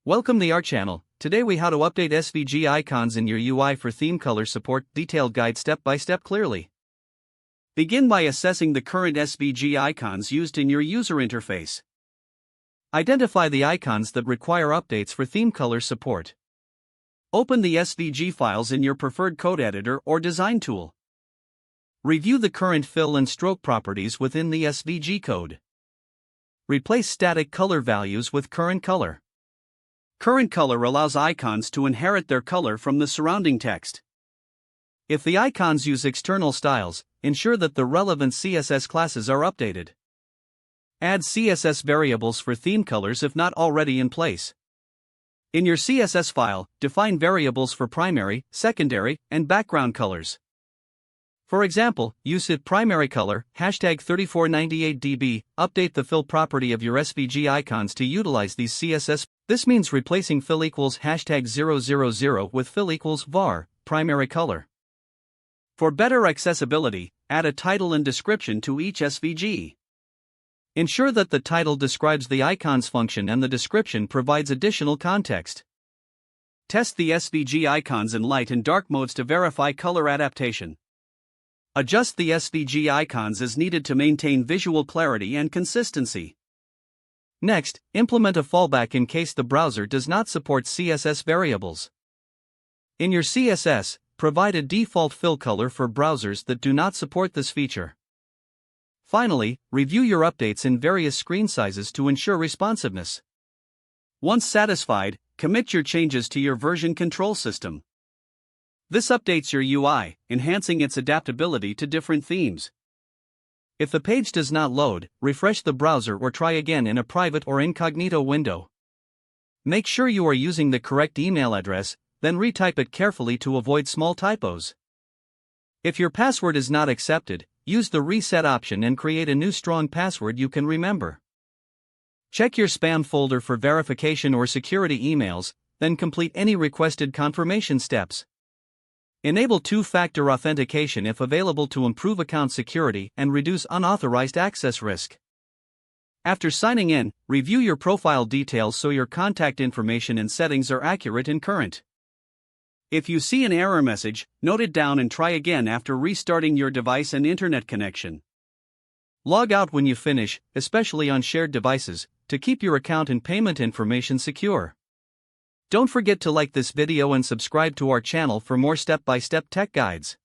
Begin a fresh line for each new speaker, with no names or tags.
Welcome to our channel. Today we how to update SVG icons in your UI for theme color support. Detailed guide step by step clearly. Begin by assessing the current SVG icons used in your user interface. Identify the icons that require updates for theme color support. Open the SVG files in your preferred code editor or design tool. Review the current fill and stroke properties within the SVG code. Replace static color values with current color. Current color allows icons to inherit their color from the surrounding text. If the icons use external styles, ensure that the relevant CSS classes are updated. Add CSS variables for theme colors if not already in place. In your CSS file, define variables for primary, secondary, and background colors. For example, use it primary color, #3498db, update the fill property of your SVG icons to utilize these CSS. This means replacing fill equals #000 with fill equals var, primary color. For better accessibility, add a title and description to each SVG. Ensure that the title describes the icon's function and the description provides additional context. Test the SVG icons in light and dark modes to verify color adaptation. Adjust the SVG icons as needed to maintain visual clarity and consistency. Next, implement a fallback in case the browser does not support CSS variables. In your CSS, provide a default fill color for browsers that do not support this feature. Finally, review your updates in various screen sizes to ensure responsiveness. Once satisfied, commit your changes to your version control system. This updates your UI, enhancing its adaptability to different themes. If the page does not load, refresh the browser or try again in a private or incognito window. Make sure you are using the correct email address, then retype it carefully to avoid small typos. If your password is not accepted, use the reset option and create a new strong password you can remember. Check your spam folder for verification or security emails, then complete any requested confirmation steps. Enable two-factor authentication if available to improve account security and reduce unauthorized access risk. After signing in, review your profile details so your contact information and settings are accurate and current. If you see an error message, note it down and try again after restarting your device and internet connection. Log out when you finish, especially on shared devices, to keep your account and payment information secure. Don't forget to like this video and subscribe to our channel for more step-by-step tech guides.